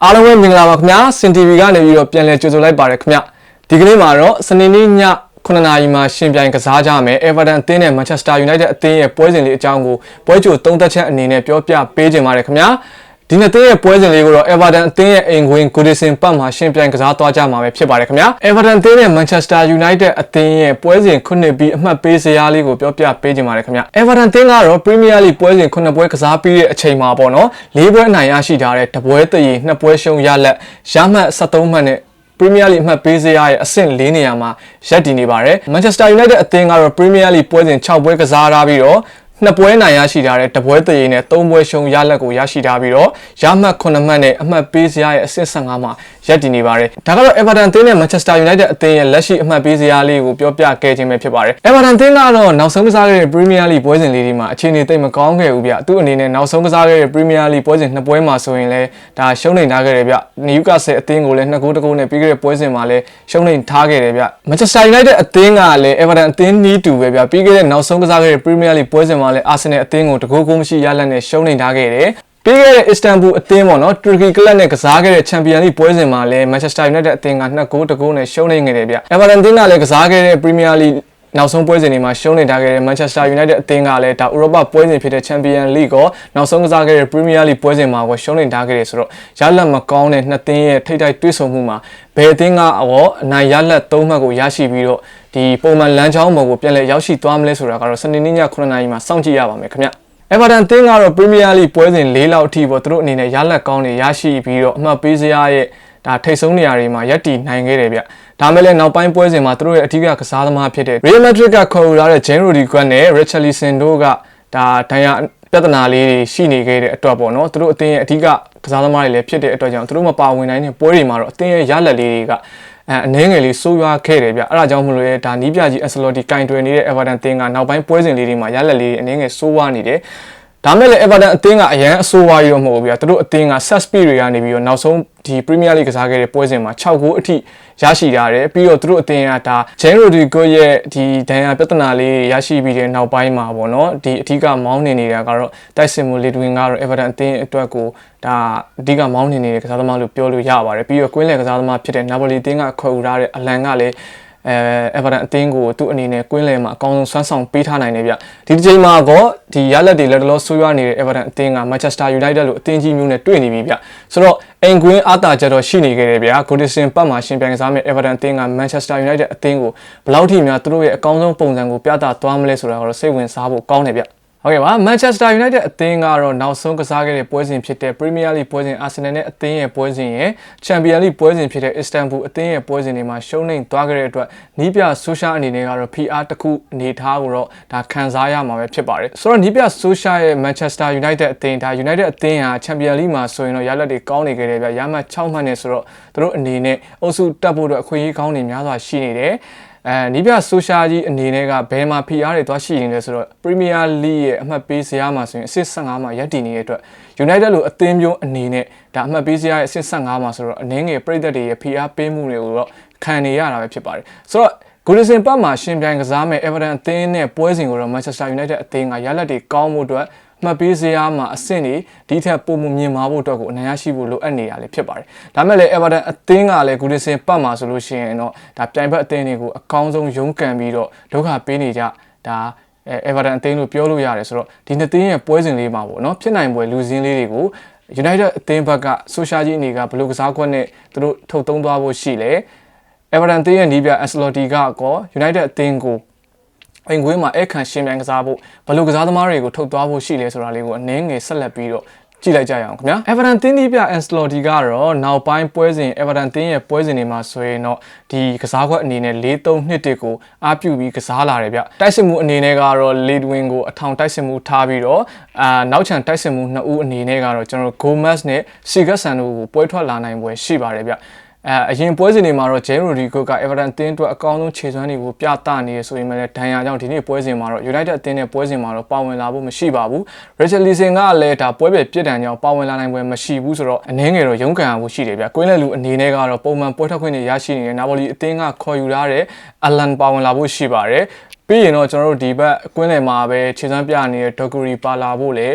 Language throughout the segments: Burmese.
အားလုံးပဲမင်္ဂလာပါခင်ဗျာစင်တီဗီကနေပြီးတော့ပြန်လည်ကြိုဆိုလိုက်ပါတယ်ခင်ဗျဒီကနေ့မှာတော့စနေနေ့ည9နာရီမှာရှင်ပြိုင်ကစားကြမယ် Everton အသင်းနဲ့ Manchester United အသင်းရဲ့ပွဲစဉ်လေးအကြောင်းကိုပွဲကြိုသုံးသက်ချက်အနေနဲ့ပြောပြပေးခြင်းပါတယ်ခင်ဗျာဒီနေ့တဲ့ပွဲစဉ်လေးကိုတော့ Everton အသင်းရဲ့အိမ်ကွင်း Goodison Park မှာရှင်ပြိုင်ကစားသွားကြမှာပဲဖြစ်ပါတယ်ခင်ဗျာ Everton အသင်းနဲ့ Manchester United အသင်းရဲ့ပွဲစဉ်9ပြီးအမှတ်ပေးဇယားလေးကိုပြောပြပေးခြင်းပါတယ်ခင်ဗျာ Everton အသင်းကတော့ Premier League ပွဲစဉ်9ပွဲကစားပြီးတဲ့အချိန်မှာပေါ့နော်၄ပွဲအနိုင်ရရှိထားတဲ့တပွဲတည်2ပွဲရှုံးရလက်ရမှတ်73မှတ်နဲ့Premier League အမှတ်ပေးဇယားရဲ့အဆင့်4နေရာမှာရပ်တည်နေပါတယ် Manchester United အသင်းကတော့ Premier League ပွဲစဉ်6ပွဲကစားထားပြီးတော့2ပွဲနိုင်ရရှိထားတဲ့တပွဲတည်နဲ့3ပွဲရှုံးရလက်ကိုရရှိထားပြီးတော့ရမှတ်9မှတ်နဲ့အမှတ်ပေးဇယားရဲ့အဆင့်15မှာရပ်တည်နေပါတယ်ဒါကတော့ Everton အသင်းနဲ့ Manchester United အသင်းရဲ့လက်ရှိအမှတ်ပေးဇယားလေးကိုပြောပြခဲ့ခြင်းပဲဖြစ်ပါတယ် Everton အသင်းကတော့နောက်ဆုံးကစားခဲ့တဲ့ Premier League ပွဲစဉ်လေးတွေမှာအခြေအနေသိပ်မကောင်းခဲ့ဘူးဗျသူ့အနေနဲ့နောက်ဆုံးကစားခဲ့တဲ့ Premier League ပွဲစဉ်2ပွဲမှာဆိုရင်လည်းဒါရှုံးနေထားခဲ့တယ်ဗျ Newcastle အသင်းကိုလည်း2ဂိုး1ဂိုးနဲ့ပြီးခဲ့တဲ့ပွဲစဉ်မှာလည်းရှုံးနေထားခဲ့တယ်ဗျ Manchester United အသင်းကလည်း Everton အသင်းနီးတူပဲဗျပြီးခဲ့တဲ့နောက်ဆုံးကစားခဲ့တဲ့ Premier League ပွဲစဉ်မှာလည်း Arsenal အသင်းကိုတကူကူမရှိရလက်နဲ့ရှုံးနေထားခဲ့တယ်ပြီးခဲ့တဲ့ Istanbul အသင်းပေါ့နော် Turkey Club နဲ့ကစားခဲ့တဲ့ Champions League ပွဲစဉ်မှာလည်း Manchester United အသင်းက2ဂိုး1ဂိုးနဲ့ရှုံးနေခဲ့တယ်ဗျ Everton အသင်းကလည်းကစားခဲ့တဲ့ Premier League နောက်ဆုံးပွဲစဉ်တွေမှာရှုံးနေထားခဲ့တဲ့ Manchester United အသင်းကလည်းဒါ Europa ပွဲစဉ်ဖြစ်တဲ့ Champions League ကိုနောက်ဆုံးကစားခဲ့တဲ့ Premier League ပွဲစဉ်မှာကိုရှုံးနေထားခဲ့တယ်ဆိုတော့ရလက်မကောင်းတဲ့နှစ်သင်းရဲ့ထိပ်တိုက်တွေ့ဆုံမှုမှာဘယ်အသင်းကတော့အနိုင်ရလက်3မှတ်ကိုရရှိပြီးတော့ဒီပုံမှန်လမ်းကြောင်းပေါ်ကိုပြန်လည်ရောက်ရှိသွားမလဲဆိုတာကတော့စနေနေ့ည9နာရီမှာစောင့်ကြည့်ရပါမယ်ခင်ဗျEverton အသင်းကတော့ Premier League ပွဲစဉ်4လောက်အထိပေါ့သူတို့အနေနဲ့ရလက်ကောင်းတွေရရှိပြီးတော့အမှတ်ပေးစရာရဲ့ဒါထိတ်ဆုံးနေရာတွေမှာရပ်တည်နိုင်ခဲ့တယ်ဗျဒါမဲ့လည်းနောက်ပိုင်းပွဲစဉ်မှာသူတို့ရဲ့အထူးကစားသမားဖြစ်တဲ့ Real Madrid ကခေါ်ယူလာတဲ့ Jane Rodriguez နဲ့ Richarlison တို့ကဒါဒဏ်ရာပြဿနာလေးတွေရှိနေခဲ့တဲ့အတွက်ပေါ့နော်သူတို့အသင်းရဲ့အထူးကစားသမားတွေလည်းဖြစ်တဲ့အတွက်ကြောင့်သူတို့မပါဝင်နိုင်တဲ့ပွဲတွေမှာတော့အသင်းရဲ့ရလက်လေးတွေကအနည်းငယ်လေးဆိုးရွားခဲ့တယ်ဗျအဲ့ဒါကြောင့်မလို့လေဒါနီးပြကြီး Ancelotti ကင်တွယ်နေတဲ့ Everton အသင်းကနောက်ပိုင်းပွဲစဉ်လေးတွေမှာရလက်လေးအနည်းငယ်ဆိုးရွားနေတယ်ဒါမဲ့လည်း Everton အသင်းကအရန်အဆိုးဝါးရောမဟုတ်ဘူးဗျာသူတို့အသင်းက set speed တွေကနေပြီးတော့နောက်ဆုံးဒီ Premier League ကစားခဲ့တဲ့ပွဲစဉ်မှာ6ဂိုးအထိရရှိထားတယ်ပြီးတော့သူတို့အသင်းကဒါ Jane Rodriguez ရဲ့ဒီဒဏ်ရာပြဿနာလေးရရှိပြီးတဲ့နောက်ပိုင်းမှာပေါ့နော်ဒီအထူးကမောင်းနေနေတာကတော့တိုက်စစ်မှု Lidwin ကတော့ Everton အသင်းအတွက်ကိုဒါအဓိကမောင်းနေတဲ့ကစားသမားလို့ပြောလို့ရပါတယ်ပြီးတော့ကွင်းလယ်ကစားသမားဖြစ်တဲ့ Napoli အသင်းကခေါ်ယူထားတဲ့အလံကလည်းEverton အသင်းကိုသူ့အနေနဲ့ကွင်းလယ်မှာအကောင်းဆုံးဆွမ်းဆောင်ပေးထားနိုင်တယ်ဗျဒီတစ်ချိန်မှာတော့ဒီရလက်တွေလက်တော်ဆိုးရွားနေတဲ့ Everton အသင်းက Manchester United လို့အသင်းကြီးမျိုးနဲ့တွေ့နေပြီဗျဆိုတော့အိမ်ကွင်းအားတာချက်တော့ရှိနေခဲ့တယ်ဗျ Goodison Park မှာရှင်ပြိုင်ကစားမယ့် Everton အသင်းက Manchester United အသင်းကိုဘယ်လောက်ထိများသူတို့ရဲ့အကောင်းဆုံးပုံစံကိုပြသသွားမလဲဆိုတာကတော့စိတ်ဝင်စားဖို့ကောင်းတယ်ဗျဟုတ်ကဲ့ပါ Manchester United အသင်းကတော့နောက်ဆုံးကစားခဲ့တဲ့ပွဲစဉ်ဖြစ်တဲ့ Premier League ပွဲစဉ် Arsenal နဲ့အသင်းရဲ့ပွဲစဉ်ရဲ့ Champions League ပွဲစဉ်ဖြစ်တဲ့ Istanbul အသင်းရဲ့ပွဲစဉ်တွေမှာရှုံးနိမ့်သွားခဲ့တဲ့အတွက်နီးပြ Social အနေနဲ့ကတော့ PR တစ်ခုအနေထားကိုတော့ဒါခံစားရမှာပဲဖြစ်ပါတယ်ဆိုတော့နီးပြ Social ရဲ့ Manchester United အသင်းဒါ United အသင်းဟာ Champions League မှာဆိုရင်တော့ရလက်တွေကောင်းနေကြတယ်ဗျရမှတ်6မှတ်နဲ့ဆိုတော့သူတို့အနေနဲ့အုပ်စုတက်ဖို့အတွက်အခွင့်အရေးကောင်းနေများစွာရှိနေတယ်နီးပြ social ကြီးအနေနဲ့ကဘယ်မှာ PR တွေသွားရှိနေလဲဆိုတော့ Premier League ရဲ့အမှတ်ပေးဇယားမှာဆိုရင်အဆင့်15မှာရပ်တည်နေတဲ့အတွက် United လို့အသင်းမျိုးအနေနဲ့ဒါအမှတ်ပေးဇယားရဲ့အဆင့်15မှာဆိုတော့အနည်းငယ်ပြည်သက်တွေရဲ့ PR ပေးမှုတွေကိုတော့ခံနေရတာပဲဖြစ်ပါတယ်ဆိုတော့ Goodison Park မှာရှင်ပြိုင်ကစားမဲ့ Everton အသင်းနဲ့ပွဲစဉ်ကိုတော့ Manchester United အသင်းကရလက်တွေကောင်းမှုအတွက်မှတ်ပေးစရာမှာအဆင့်တွေဒီထက်ပိုမိုမြင်မာဖို့အတွက်ကိုအနိုင်ရရှိဖို့လိုအပ်နေတာလည်းဖြစ်ပါတယ်။ဒါမဲ့လည်း Everton အသင်းကလည်း Goodison Park မှာဆိုလို့ရှိရင်တော့ဒါပြိုင်ဘက်အသင်းတွေကိုအကောင်းဆုံးရုန်းကန်ပြီးတော့ဒုက္ခပေးနေကြဒါ Everton အသင်းလို့ပြောလို့ရတယ်ဆိုတော့ဒီနှစ်သင်းရဲ့ပွဲစဉ်လေးမှာပေါ့နော်ဖြစ်နိုင်ပွဲလူစင်းလေးတွေကို United အသင်းဘက်က social ကြီးအနေကဘယ်လိုကစားကွက်နဲ့သူတို့ထုတ်သုံးသွားဖို့ရှိလဲ Everton အသင်းရဲ့နီးပြ Ancelotti ကကော United အသင်းကိုအိမ်ကွင်းမှာအခန့်ရှင်ပြိုင်ကစားဖို့ဘယ်လိုကစားသမားတွေကိုထုတ်သွားဖို့ရှိလဲဆိုတာလေးကိုအနည်းငယ်ဆက်လက်ပြီးတော့ကြည့်လိုက်ကြရအောင်ခင်ဗျာ Everton တင်းဒီပြ Ancelotti ကတော့နောက်ပိုင်းပွဲစဉ် Everton တင်းရဲ့ပွဲစဉ်တွေမှာဆိုရင်တော့ဒီကစားကွက်အနေနဲ့4-3-2ကိုအားပြုပြီးကစားလာတယ်ဗျတိုက်စစ်မှုအနေနဲ့ကတော့ Lidwin ကိုအထောင်တိုက်စစ်မှုထားပြီးတော့နောက်ချန်တိုက်စစ်မှု2ဦးအနေနဲ့ကတော့ကျွန်တော် Gomez နဲ့ Sigurdsson တို့ကိုပွဲထွက်လာနိုင်ပွဲရှိပါတယ်ဗျအရင်ပွဲစဉ်တွေမှာတော့ Jane Rodriguez က Everton အသင်းအတွက်အကောင်းဆုံးခြေစွမ်းတွေကိုပြသနေရဆိုရင်လည်းဒဏ်ရာကြောင့်ဒီနေ့ပွဲစဉ်မှာတော့ United အသင်းနဲ့ပွဲစဉ်မှာတော့ပါဝင်လာဖို့မရှိပါဘူး Richarlison ကလည်းဒါပွဲပဲပြစ်ဒဏ်ကြောင့်ပါဝင်လာနိုင်ပွဲမရှိဘူးဆိုတော့အနည်းငယ်တော့ရုန်းကန်ရဖို့ရှိတယ်ဗျကွင်းလက်လူအနေနဲ့ကတော့ပုံမှန်ပွဲထွက်ခွင့်တွေရရှိနေတဲ့ Napoli အသင်းကခေါ်ယူထားတဲ့ Alan ပါဝင်လာဖို့ရှိပါတယ်ပြီးရင်တော့ကျွန်တော်တို့ဒီဘက်ကွင်းလယ်မှာပဲခြေစွမ်းပြနေတဲ့ Doguri ပါလာဖို့လည်း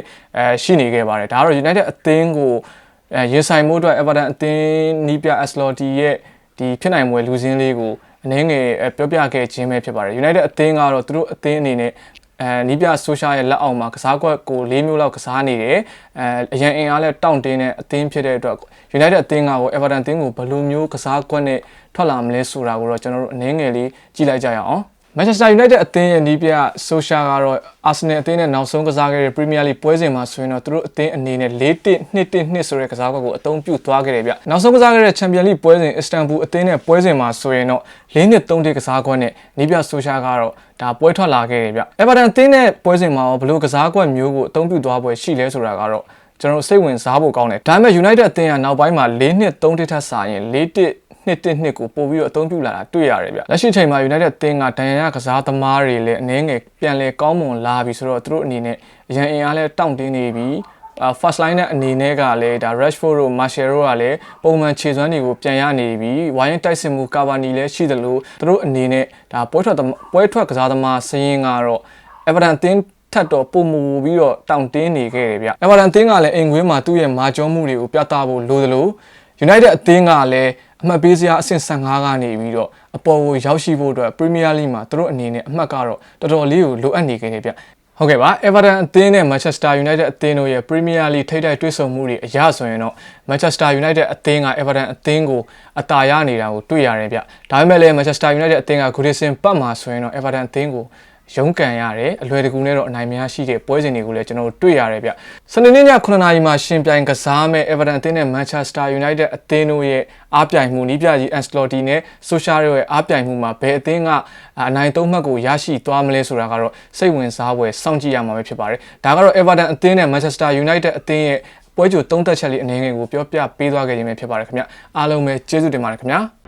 ရှိနေခဲ့ပါတယ်ဒါကတော့ United အသင်းကို ရင်ဆိုင်မှုအတွက် Everton အသင်းနီးပြ Ancelotti ရဲ့ဒီဖြစ်နိုင်မွေလူစင်းလေးကိုအနေငယ်ပြောပြခဲ့ခြင်းပဲဖြစ်ပါတယ် United အသင်းကတော့သူတို့အသင်းအနေနဲ့နီးပြ social ရဲ့လက်အောက်မှာကစားကွက်ကို၄မျိုးလောက်ကစားနေတယ်အရန်အင်အားလည်းတောင့်တင်းတဲ့အသင်းဖြစ်တဲ့အတွက် United အသင်းက Everton အသင်းကိုဘယ်လိုမျိုးကစားကွက်နဲ့ထွက်လာမလဲဆိုတာကိုတော့ကျွန်တော်တို့အနေငယ်လေးကြည့်လိုက်ကြရအောင်Manchester United အသင်းရဲ့နီးပြ social ကတော့ Arsenal အသင်းနဲ့နောက်ဆုံးကစားခဲ့တဲ့ Premier League ပွဲစဉ်မှာဆိုရင်တော့သူတို့အသင်းအနေနဲ့4-1-2-1ဆိုတဲ့ကစားကွက်ကိုအသုံးပြုသွားခဲ့တယ်ဗျနောက်ဆုံးကစားခဲ့တဲ့ Champions League ပွဲစဉ် Istanbul အသင်းနဲ့ပွဲစဉ်မှာဆိုရင်တော့4-2-3-1ကစားကွက်နဲ့နီးပြ social ကတော့ဒါပွဲထွက်လာခဲ့တယ်ဗျ Everton အသင်းနဲ့ပွဲစဉ်မှာဘယ်လိုကစားကွက်မျိုးကိုအသုံးပြုသွားပွဲရှိလဲဆိုတာကတော့ကျွန်တော်စိတ်ဝင်စားဖို့ကောင်းတယ်ဒါပေမဲ့ United အသင်းကနောက်ပိုင်းမှာ4-2-3-1ထပ်စာရင်4-1-2-1ကိုပို့ပြီးတော့အသုံးပြုလာတာတွေ့ရတယ်ဗျလက်ရှိချိန်မှာ United အသင်းကဒဏ်ရာရကစားသမားတွေလည်းအနည်းငယ်ပြန်လဲကောင်းမွန်လာပြီဆိုတော့သူတို့အနေနဲ့အရန်အင်အားလဲတောင့်တင်းနေပြီfirst line နဲ့အနေနဲ့ကလည်းဒါ Rashford တို့ Martial တို့ကလည်းပုံမှန်ခြေစွမ်းတွေကိုပြန်ရနေပြီဝိုင်းတိုက်စစ်မှု Cavani လည်းရှိသလိုသူတို့အနေနဲ့ဒါပွဲထွက်ကစားသမားစရင်းကတော့ Everton အသင်းထပ်တော့ပုံမူပြီးတော့တောင့်တင်းနေခဲ့တယ်ဗျ Everton အသင်းကလည်းအိမ်ခွင်းမှာသူ့ရဲ့မာကျောမှုတွေကိုပြသဖို့လိုသလို United အသင်းကလည်းအမှတ်ပေးစရာအဆင့်15ကနေပြီးတော့အပေါ်ကိုရောက်ရှိဖို့အတွက် Premier League မှာသူတို့အနေနဲ့အမှတ်ကတော့တော်တော်လေးကိုလိုအပ်နေခဲ့တယ်ဗျဟုတ်ကဲ့ပါ Everton အသင်းနဲ့ Manchester United အသင်းတို့ရဲ့ Premier League ထိပ်တိုက်တွေ့ဆုံမှုတွေအရဆိုရင်တော့ Manchester United အသင်းက Everton အသင်းကိုအသာရနေတာကိုတွေ့ရတယ်ဗျဒါပေမဲ့လည်း Manchester United အသင်းက Goodison ပတ်မှာဆိုရင်တော့ Everton အသင်းကိုရုံးကန်ရတယ်အလွယ်တကူနဲ့တော့အနိုင်မရရှိတဲ့ပွဲစဉ်တွေကိုလည်းကျွန်တော်တို့တွေ့ရတယ်ဗျစနေနေ့ည9:00နာရီမှာရှင်ပြိုင်ကစားမဲ့ Everton အသင်းနဲ့ Manchester United အသင်းတို့ရဲ့အားပြိုင်မှုနီးပြကြီး Ancelotti နဲ့ Solskjaer တို့ရဲ့အားပြိုင်မှုမှာဘယ်အသင်းကအနိုင်3မှတ်ကိုရရှိသွားမလဲဆိုတာကတော့စိတ်ဝင်စားဖွယ်စောင့်ကြည့်ရမှာပဲဖြစ်ပါတယ်ဒါကတော့ Everton အသင်းနဲ့ Manchester United အသင်းရဲ့ပွဲကြိုသုံးသက်ချက်လေးအနေငယ်ကိုပြောပြပေးသွားခဲ့ခြင်းပဲဖြစ်ပါတယ်ခင်ဗျအားလုံးပဲကျေးဇူးတင်ပါတယ်ခင်ဗျာ